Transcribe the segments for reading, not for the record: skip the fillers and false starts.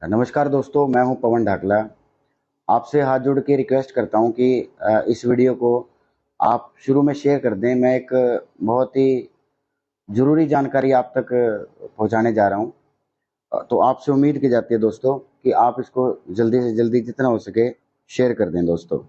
नमस्कार दोस्तों, मैं हूं पवन ढाकला। आपसे हाथ जोड़ के रिक्वेस्ट करता हूं कि इस वीडियो को आप शुरू में शेयर कर दें। मैं एक बहुत ही ज़रूरी जानकारी आप तक पहुंचाने जा रहा हूं। तो आपसे उम्मीद की जाती है दोस्तों कि आप इसको जल्दी से जल्दी जितना हो सके शेयर कर दें दोस्तों।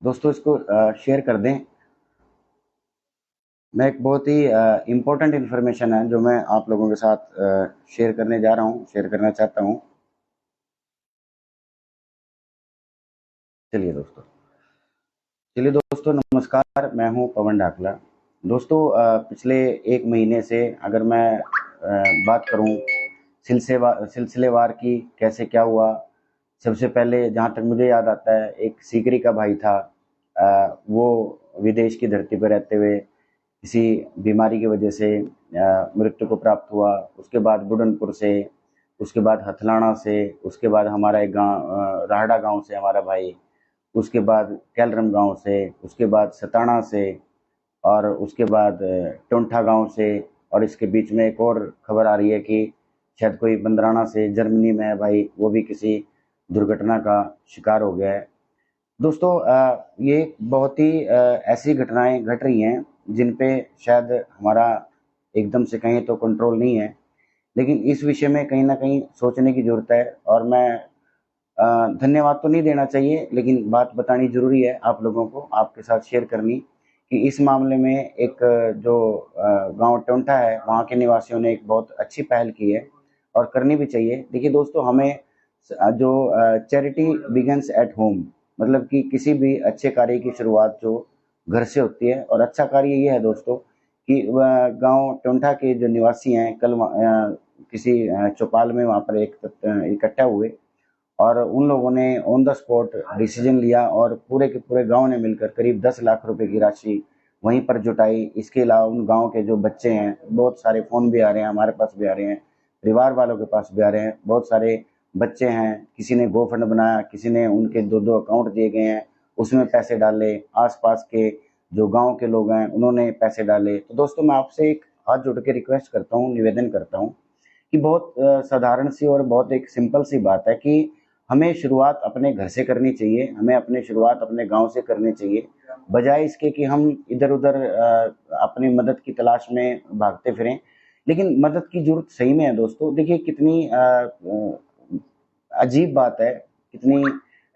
दोस्तों इसको शेयर कर दें। मैं एक बहुत ही इम्पोर्टेंट इन्फॉर्मेशन है जो मैं आप लोगों के साथ शेयर करने जा रहा हूं, शेयर करना चाहता हूं। चलिए दोस्तों नमस्कार, मैं हूं पवन ढाकला। दोस्तों पिछले एक महीने से अगर मैं बात करूं सिलसिलेवार की कैसे क्या हुआ। सबसे पहले जहां तक मुझे याद आता है, एक सीकरी का भाई था। वो विदेश की धरती पर रहते हुए किसी बीमारी की वजह से मृत्यु को प्राप्त हुआ। उसके बाद बुढ़नपुर से, उसके बाद हथलाना से, उसके बाद हमारा एक गाँव राहड़ा गांव से हमारा भाई, उसके बाद कैलरम गांव से, उसके बाद सताना से, और उसके बाद टोंठा गांव से। और इसके बीच में एक और खबर आ रही है कि शायद कोई बंदराना से जर्मनी में है भाई, वो भी किसी दुर्घटना का शिकार हो गया है। दोस्तों ये बहुत ही ऐसी घटनाएं घट रही हैं जिन पे शायद हमारा एकदम से कहें तो कंट्रोल नहीं है, लेकिन इस विषय में कहीं ना कहीं सोचने की जरूरत है। और मैं धन्यवाद तो नहीं देना चाहिए, लेकिन बात बतानी ज़रूरी है आप लोगों को, आपके साथ शेयर करनी कि इस मामले में एक जो गांव टोंठा है, वहाँ के निवासियों ने एक बहुत अच्छी पहल की है और करनी भी चाहिए। देखिए दोस्तों, हमें जो चैरिटी बिगन्स एट होम, मतलब कि किसी भी अच्छे कार्य की शुरुआत जो घर से होती है। और अच्छा कार्य ये है दोस्तों कि गांव टोंठा के जो निवासी हैं, कल किसी चौपाल में वहाँ पर एक इकट्ठा हुए और उन लोगों ने ऑन द स्पॉट डिसीजन लिया और पूरे के पूरे गांव ने मिलकर करीब 10 लाख रुपए की राशि वहीं पर जुटाई। इसके अलावा उन गांव के जो बच्चे हैं, बहुत सारे फ़ोन भी आ रहे हैं, हमारे पास भी आ रहे हैं, परिवार वालों के पास भी आ रहे हैं, बहुत सारे बच्चे हैं। किसी ने गो फंड बनाया, किसी ने उनके दो दो अकाउंट दिए गए हैं, उसमें पैसे डाले। आसपास के जो गांव के लोग हैं उन्होंने पैसे डाले। तो दोस्तों मैं आपसे एक हाथ जोड़ के रिक्वेस्ट करता हूँ, निवेदन करता हूँ कि बहुत साधारण सी और बहुत एक सिंपल सी बात है कि हमें शुरुआत अपने घर से करनी चाहिए, हमें अपने शुरुआत अपने गांव से करनी चाहिए, बजाय इसके कि हम इधर उधर अपनी मदद की तलाश में भागते फिरें। लेकिन मदद की जरूरत सही में है दोस्तों। देखिए कितनी अजीब बात है, कितनी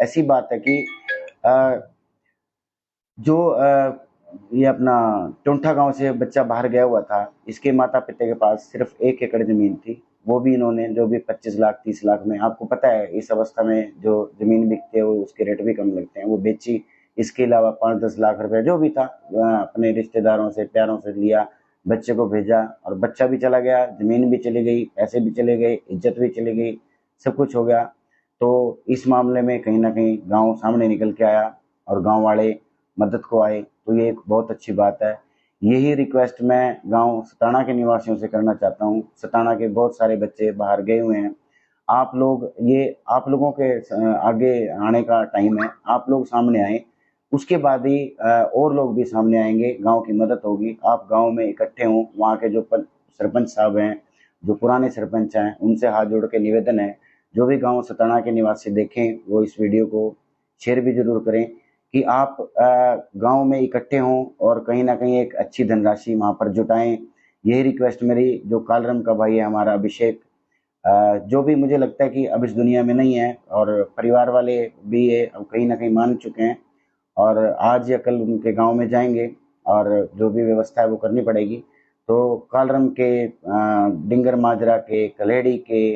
ऐसी बात है कि अ, जो ये अपना टोंठा गांव से बच्चा बाहर गया हुआ था, इसके माता पिता के पास सिर्फ 1 एकड़ जमीन थी। वो भी इन्होंने जो भी 25 लाख 30 लाख में, आपको पता है इस अवस्था में जो जमीन बिकती है वो उसके रेट भी कम लगते हैं, वो बेची। इसके अलावा 5-10 लाख रुपए जो भी था अपने रिश्तेदारों से प्यारों से लिया, बच्चे को भेजा और बच्चा भी चला गया, जमीन भी चली गई, पैसे भी चले गए, इज्जत भी चली गई, सब कुछ हो गया। तो इस मामले में कहीं ना कहीं गांव सामने निकल के आया और गांव वाले मदद को आए, तो ये एक बहुत अच्छी बात है। यही रिक्वेस्ट मैं गांव सताना के निवासियों से करना चाहता हूँ। सताना के बहुत सारे बच्चे बाहर गए हुए हैं। आप लोग ये आप लोगों के आगे आने का टाइम है, आप लोग सामने आए, उसके बाद ही और लोग भी सामने आएंगे, गांव की मदद होगी। आप गांव में इकट्ठे हों, वहाँ के जो सरपंच साहब हैं, जो पुराने सरपंच हैं, उनसे हाथ जोड़ के निवेदन है, जो भी गांव सताना के निवासी देखें वो इस वीडियो को शेयर भी जरूर करें कि आप गांव में इकट्ठे हों और कहीं ना कहीं एक अच्छी धनराशि वहां पर जुटाएं। यही रिक्वेस्ट मेरी, जो कालरम का भाई है हमारा अभिषेक, जो भी मुझे लगता है कि अब इस दुनिया में नहीं है, और परिवार वाले भी ये अब कहीं ना कहीं मान चुके हैं और आज या कल उनके गांव में जाएंगे और जो भी व्यवस्था है वो करनी पड़ेगी। तो कालरम के, डिंगर माजरा के, कलेड़ी के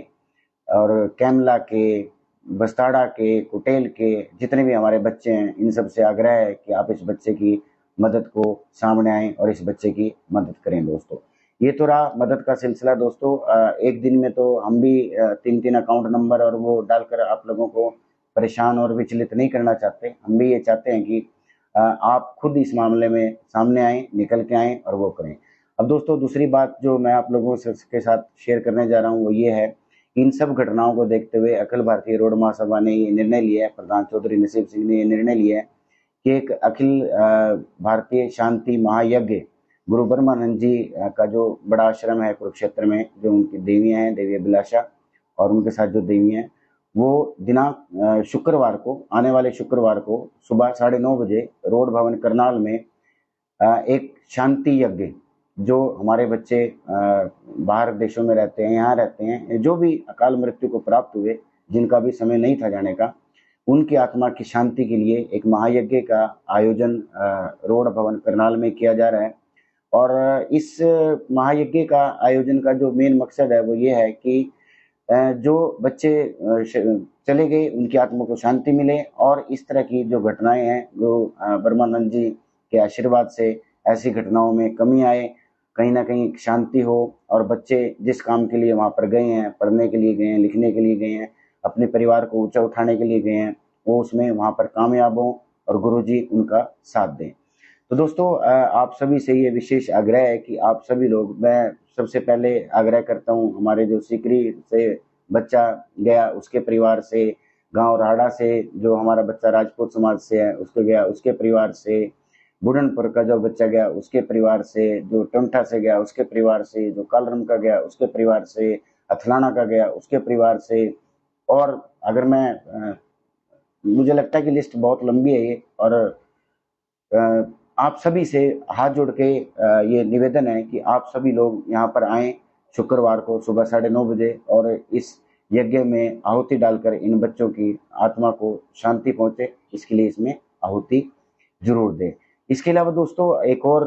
और कैमला के, बस्ताड़ा के, कुटेल के जितने भी हमारे बच्चे हैं, इन सब से आग्रह है कि आप इस बच्चे की मदद को सामने आएं और इस बच्चे की मदद करें दोस्तों। ये तो रहा मदद का सिलसिला दोस्तों। एक दिन में तो हम भी 3-3 अकाउंट नंबर और वो डालकर आप लोगों को परेशान और विचलित नहीं करना चाहते। हम भी ये चाहते हैं कि आप खुद इस मामले में सामने आएं, निकल के आएं और वो करें। अब दोस्तों दूसरी बात जो मैं आप लोगों के साथ शेयर करने जा रहा हूँ वो ये है कि इन सब घटनाओं को देखते हुए अखिल भारतीय रोड महासभा ने ये निर्णय लिया है, प्रधान चौधरी नसीब सिंह ने ये निर्णय लिया है कि एक अखिल भारतीय शांति महायज्ञ गुरु ब्रह्मानंद जी का जो बड़ा आश्रम है कुरुक्षेत्र में, जो उनकी देवियाँ हैं, देवी अभिलाषा और उनके साथ जो देवियाँ हैं, वो दिनांक शुक्रवार को, आने वाले शुक्रवार को सुबह 9:30 बजे रोड भवन करनाल में एक शांति यज्ञ, जो हमारे बच्चे बाहर देशों में रहते हैं, यहाँ रहते हैं, जो भी अकाल मृत्यु को प्राप्त हुए, जिनका भी समय नहीं था जाने का, उनकी आत्मा की शांति के लिए एक महायज्ञ का आयोजन रोड भवन करनाल में किया जा रहा है। और इस महायज्ञ का आयोजन का जो मेन मकसद है वो ये है कि जो बच्चे चले गए उनकी आत्मा को शांति मिले, और इस तरह की जो घटनाएं हैं जो ब्रह्मानंद जी के आशीर्वाद से ऐसी घटनाओं में कमी आए, कहीं ना कहीं शांति हो, और बच्चे जिस काम के लिए वहाँ पर गए हैं, पढ़ने के लिए गए हैं, लिखने के लिए गए हैं, अपने परिवार को ऊंचा उठाने के लिए गए हैं, वो उसमें वहाँ पर कामयाब हों और गुरुजी उनका साथ दें। तो दोस्तों आप सभी से ये विशेष आग्रह है कि आप सभी लोग, मैं सबसे पहले आग्रह करता हूँ हमारे जो सीकरी से बच्चा गया उसके परिवार से, गांव राड़ा से जो हमारा बच्चा राजपूत समाज से है उसको गया उसके परिवार से, बुढ़नपुर का जो बच्चा गया उसके परिवार से, जो टमठा से गया उसके परिवार से, जो कालरम का गया उसके परिवार से, अथलाना का गया उसके परिवार से, और अगर मैं मुझे लगता है कि लिस्ट बहुत लंबी है ये, और आप सभी से हाथ जोड़ के ये निवेदन है कि आप सभी लोग यहाँ पर आएँ शुक्रवार को सुबह 9:30 बजे, और इस यज्ञ में आहुति डालकर इन बच्चों की आत्मा को शांति पहुँचे, इसके लिए इसमें आहुति जरूर दें। इसके अलावा दोस्तों एक और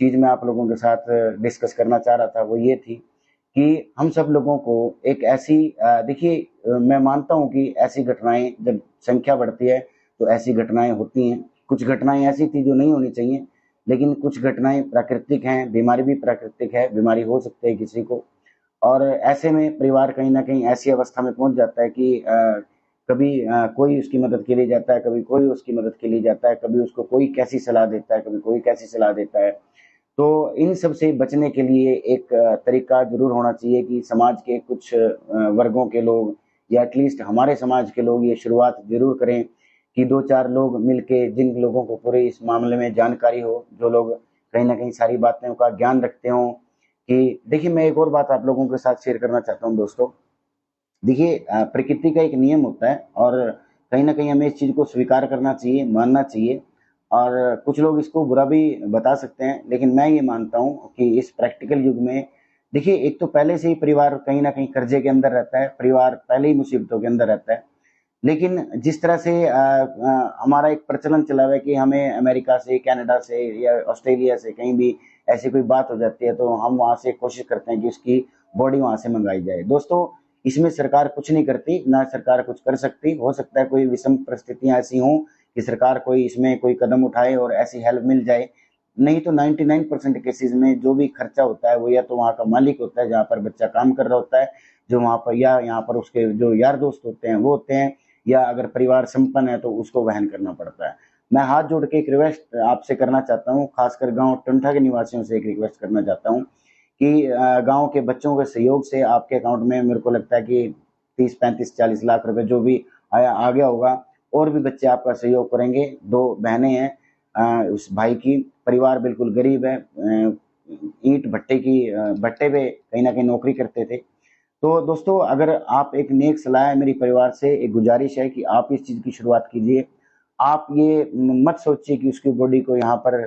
चीज़ मैं आप लोगों के साथ डिस्कस करना चाह रहा था, वो ये थी कि हम सब लोगों को एक ऐसी देखिए मैं मानता हूँ कि ऐसी घटनाएं जब संख्या बढ़ती है तो ऐसी घटनाएं होती हैं। कुछ घटनाएं ऐसी थी जो नहीं होनी चाहिए, लेकिन कुछ घटनाएं प्राकृतिक हैं, बीमारी भी प्राकृतिक है, बीमारी हो सकती है किसी को, और ऐसे में परिवार कहीं ना कहीं ऐसी अवस्था में पहुंच जाता है कि कभी कोई उसकी मदद के लिए जाता है, कभी कोई उसकी मदद के लिए जाता है, कभी उसको कोई कैसी सलाह देता है, कभी कोई कैसी सलाह देता है। तो इन सब से बचने के लिए एक तरीका जरूर होना चाहिए कि समाज के कुछ वर्गों के लोग, या एटलीस्ट हमारे समाज के लोग ये शुरुआत जरूर करें कि 2-4 लोग मिलके, जिन लोगों को पूरे इस मामले में जानकारी हो, जो लोग कहीं ना कहीं सारी बातों का ज्ञान रखते हों। कि देखिए मैं एक और बात आप लोगों के साथ शेयर करना चाहता हूँ दोस्तों। देखिए प्रकृति का एक नियम होता है, और कहीं ना कहीं हमें इस चीज़ को स्वीकार करना चाहिए, मानना चाहिए, और कुछ लोग इसको बुरा भी बता सकते हैं, लेकिन मैं ये मानता हूँ कि इस प्रैक्टिकल युग में देखिए एक तो पहले से ही परिवार कहीं ना कहीं कर्जे के अंदर रहता है, परिवार पहले ही मुसीबतों के अंदर रहता है। लेकिन जिस तरह से हमारा एक प्रचलन चला हुआ है कि हमें अमेरिका से, कनाडा से या ऑस्ट्रेलिया से कहीं भी ऐसी कोई बात हो जाती है तो हम वहाँ से कोशिश करते हैं कि उसकी बॉडी वहाँ से मंगाई जाए। दोस्तों इसमें सरकार कुछ नहीं करती, ना सरकार कुछ कर सकती। हो सकता है कोई विषम परिस्थितियां ऐसी हों कि सरकार कोई इसमें कोई कदम उठाए और ऐसी हेल्प मिल जाए, नहीं तो 99% केसेस में जो भी खर्चा होता है वो या तो वहाँ का मालिक होता है जहाँ पर बच्चा काम कर रहा होता है, जो वहाँ पर, या यहाँ पर उसके जो यार दोस्त होते हैं वो होते हैं, या अगर परिवार संपन्न है तो उसको वहन करना पड़ता है। मैं हाथ जोड़ के एक रिक्वेस्ट आपसे करना चाहता हूँ, खासकर गांव टंठा के निवासियों से एक रिक्वेस्ट करना चाहता हूँ कि गांव के बच्चों के सहयोग से आपके अकाउंट में मेरे को लगता है कि 30-35-40 लाख रुपए जो भी आया आ गया होगा, और भी बच्चे आपका सहयोग करेंगे। 2 बहनें हैं उस भाई की, परिवार बिल्कुल गरीब है, ईंट भट्टे की भट्टे पे कहीं ना कहीं नौकरी करते थे। तो दोस्तों अगर आप, एक नेक सलाह है मेरी परिवार से, एक गुजारिश है कि आप इस चीज़ की शुरुआत कीजिए। आप ये मत सोचिए कि उसकी बॉडी को यहाँ पर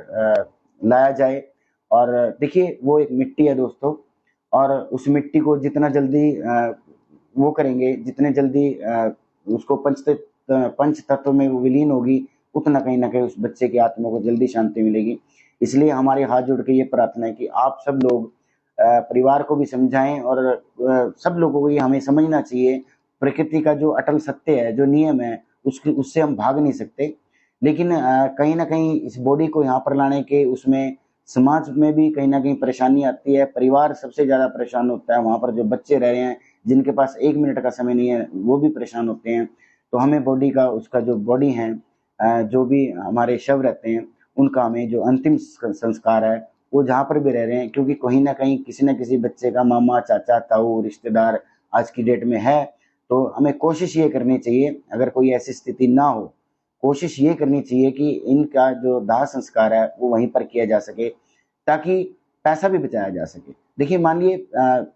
लाया जाए, और देखिए वो एक मिट्टी है दोस्तों, और उस मिट्टी को जितना जल्दी वो करेंगे, जितने जल्दी उसको पंच तत्व में वो विलीन होगी, उतना कहीं ना कहीं उस बच्चे की आत्मा को जल्दी शांति मिलेगी। इसलिए हमारे हाथ जोड़ के ये प्रार्थना है कि आप सब लोग परिवार को भी समझाएं, और सब लोगों को ये हमें समझना चाहिए, प्रकृति का जो अटल सत्य है, जो नियम है, उससे हम भाग नहीं सकते। लेकिन कहीं ना कहीं इस बॉडी को यहाँ पर लाने के, उसमें समाज में भी कहीं ना कहीं परेशानी आती है, परिवार सबसे ज़्यादा परेशान होता है, वहाँ पर जो बच्चे रह रहे हैं जिनके पास 1 मिनट का समय नहीं है वो भी परेशान होते हैं। तो हमें बॉडी का, उसका जो बॉडी है, जो भी हमारे शव रहते हैं उनका हमें जो अंतिम संस्कार है वो जहाँ पर भी रह रहे हैं, क्योंकि कहीं ना कहीं किसी न किसी बच्चे का मामा, चाचा, ताऊ, रिश्तेदार आज की डेट में है। तो हमें कोशिश ये करनी चाहिए, अगर कोई ऐसी स्थिति ना हो, कोशिश ये करनी चाहिए कि इनका जो दाह संस्कार है वो वहीं पर किया जा सके, ताकि पैसा भी बचाया जा सके। देखिए, मान लिए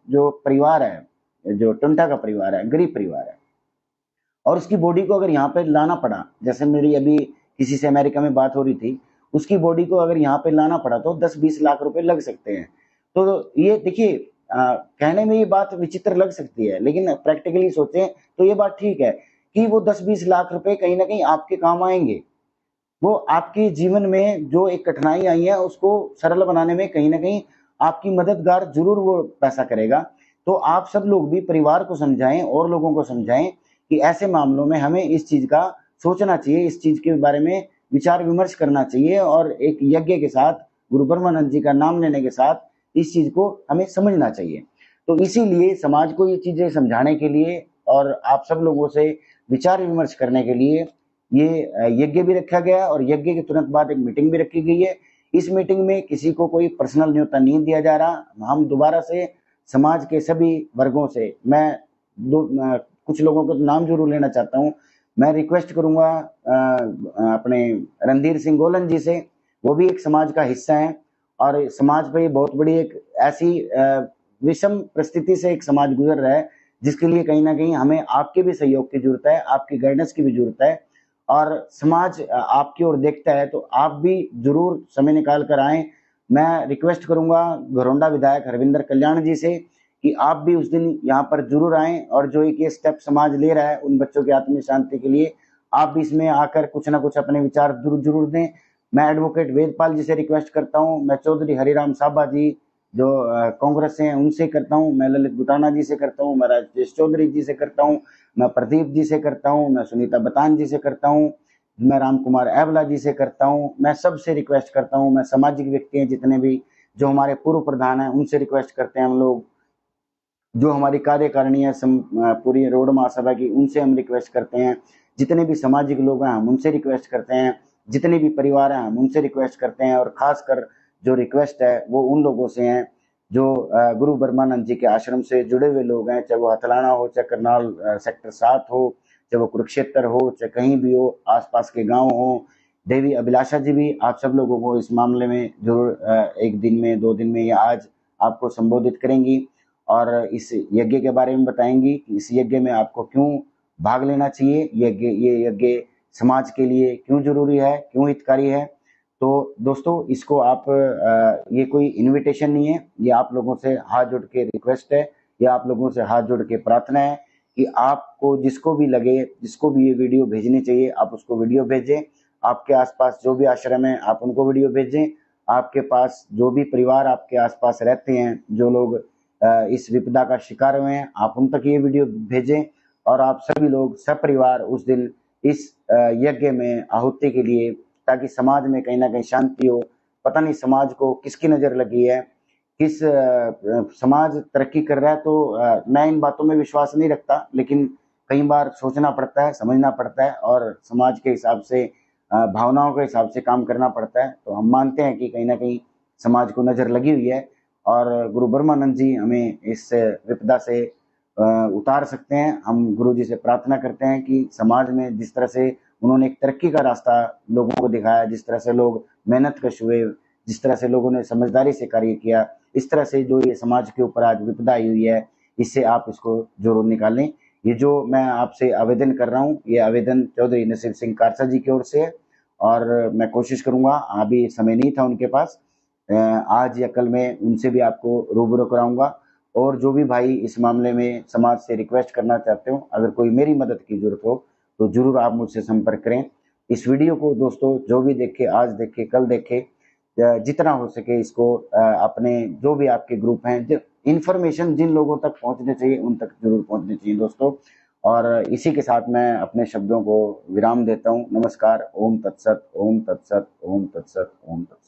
जो परिवार है, जो टुंटा का परिवार है, गरीब परिवार है, और उसकी बॉडी को अगर यहाँ पे लाना पड़ा, जैसे मेरी अभी किसी से अमेरिका में बात हो रही थी, उसकी बॉडी को अगर यहाँ पे लाना पड़ा तो 10-20 लाख रुपए लग सकते हैं। तो ये देखिए, कहने में ये बात विचित्र लग सकती है, लेकिन प्रैक्टिकली सोचें तो ये बात ठीक है कि वो 10-20 लाख रुपए कहीं ना कहीं आपके काम आएंगे। वो आपके जीवन में जो एक कठिनाई आई है उसको सरल बनाने में कहीं ना कहीं आपकी मददगार जरूर वो पैसा करेगा। तो आप सब लोग भी परिवार को समझाएं और लोगों को समझाएं कि ऐसे मामलों में हमें इस चीज का सोचना चाहिए, इस चीज के बारे में विचार विमर्श करना चाहिए, और एक यज्ञ के साथ, गुरु ब्रह्मानंद जी का नाम लेने के साथ इस चीज को हमें समझना चाहिए। तो इसीलिए समाज को ये चीजें समझाने के लिए और आप सब लोगों से विचार विमर्श करने के लिए ये यज्ञ भी रखा गया है, और यज्ञ के तुरंत बाद एक मीटिंग भी रखी गई है। इस मीटिंग में किसी को कोई पर्सनल न्योता नहीं दिया जा रहा। हम दोबारा से समाज के सभी वर्गों से, मैं कुछ लोगों को नाम जरूर लेना चाहता हूँ। मैं रिक्वेस्ट करूंगा अपने रणधीर सिंह गोलन जी से, वो भी एक समाज का हिस्सा है, और समाज पे बहुत बड़ी एक ऐसी विषम परिस्थिति से एक समाज गुजर रहा है, जिसके लिए कहीं ना कहीं हमें आपके भी सहयोग की जरूरत है, आपकी गाइडेंस की भी जरूरत है। और समाज आपकी ओर देखता है, तो आप भी जरूर समय निकाल कर आए। मैं रिक्वेस्ट करूंगा घरौंडा विधायक हरविंदर कल्याण जी से कि आप भी उस दिन यहाँ पर जरूर आए, और जो एक ये स्टेप समाज ले रहा है उन बच्चों की आत्मिक शांति के लिए, आप भी इसमें आकर कुछ ना कुछ अपने विचार जरूर दें। मैं एडवोकेट वेदपाल जी से रिक्वेस्ट करता हूँ, मैं चौधरी हरिराम साबा जी जो कांग्रेस से हैं उनसे करता हूँ, मैं ललित बुटाना जी से करता हूँ, मैं राजेश चौधरी जी से करता हूँ, मैं प्रदीप जी से करता हूँ, मैं सुनीता बतान जी से करता हूँ, मैं राम कुमार एवला जी से करता हूँ। मैं सबसे रिक्वेस्ट करता हूँ, मैं सामाजिक व्यक्ति हैं जितने भी जो हमारे पूर्व प्रधान हैं उनसे रिक्वेस्ट करते हैं हम लोग, जो हमारी कार्यकारिणी है पूरी रोड महासभा की, उनसे हम रिक्वेस्ट करते हैं, जितने भी सामाजिक लोग हैं हम उनसे रिक्वेस्ट करते हैं, जितने भी परिवार हैं हम उनसे रिक्वेस्ट करते हैं। और खासकर जो रिक्वेस्ट है वो उन लोगों से है जो गुरु ब्रह्मानंद जी के आश्रम से जुड़े हुए लोग हैं, चाहे वो हथलाना हो, चाहे करनाल सेक्टर 7 हो, चाहे वो कुरुक्षेत्र हो, चाहे कहीं भी हो, आसपास के गांव हो। देवी अभिलाषा जी भी आप सब लोगों को इस मामले में जरूर एक दिन में, 2 दिन में या आज आपको संबोधित करेंगी, और इस यज्ञ के बारे में बताएंगी कि इस यज्ञ में आपको क्यों भाग लेना चाहिए, ये यज्ञ समाज के लिए क्यों जरूरी है, क्यों हितकारी है। तो दोस्तों, इसको आप ये कोई इनविटेशन नहीं है, ये आप लोगों से हाथ जोड़ के रिक्वेस्ट है, या आप लोगों से हाथ जोड़ के प्रार्थना है कि आपको जिसको भी लगे, जिसको भी ये वीडियो भेजनी चाहिए, आप उसको वीडियो भेजें। आपके आसपास जो भी आश्रम है आप उनको वीडियो भेजें। आपके पास जो भी परिवार आपके आसपास रहते हैं, जो लोग इस विपदा का शिकार हुए हैं, आप उन तक ये वीडियो भेजें, और आप सभी लोग सपरिवार उस दिन इस यज्ञ में आहुति के लिए, ताकि समाज में कहीं ना कहीं शांति हो। पता नहीं समाज को किसकी नजर लगी है, किस समाज तरक्की कर रहा है, तो मैं इन बातों में विश्वास नहीं रखता, लेकिन कई बार सोचना पड़ता है, समझना पड़ता है, और समाज के हिसाब से, भावनाओं के हिसाब से काम करना पड़ता है। तो हम मानते हैं कि कहीं ना कहीं समाज को नजर लगी हुई है, और गुरु ब्रह्मानंद जी हमें इस विपदा से उतार सकते हैं। हम गुरु जी से प्रार्थना करते हैं कि समाज में जिस तरह से उन्होंने एक तरक्की का रास्ता लोगों को दिखाया, जिस तरह से लोग मेहनत कश हुए, जिस तरह से लोगों ने समझदारी से कार्य किया, इस तरह से जो ये समाज के ऊपर आज विपदा आई हुई है, इससे आप इसको जरूर निकालें। ये जो मैं आपसे आवेदन कर रहा हूँ, ये आवेदन चौधरी नसीर सिंह कारसा जी की ओर से है, और मैं कोशिश करूंगा, अभी समय नहीं था उनके पास, आज या कल में उनसे भी आपको रूबरू कराऊंगा। और जो भी भाई इस मामले में समाज से रिक्वेस्ट करना चाहते हो, अगर कोई मेरी मदद की जरूरत हो, तो जरूर आप मुझसे संपर्क करें। इस वीडियो को दोस्तों जो भी देखे, आज देखे, कल देखे, जितना हो सके इसको अपने जो भी आपके ग्रुप हैं, इंफॉर्मेशन जिन लोगों तक पहुंचने चाहिए उन तक जरूर पहुंचनी चाहिए दोस्तों। और इसी के साथ मैं अपने शब्दों को विराम देता हूं। नमस्कार। ओम तत्सत, ओम तत्सत, ओम तत्सत, ओम तत्सत।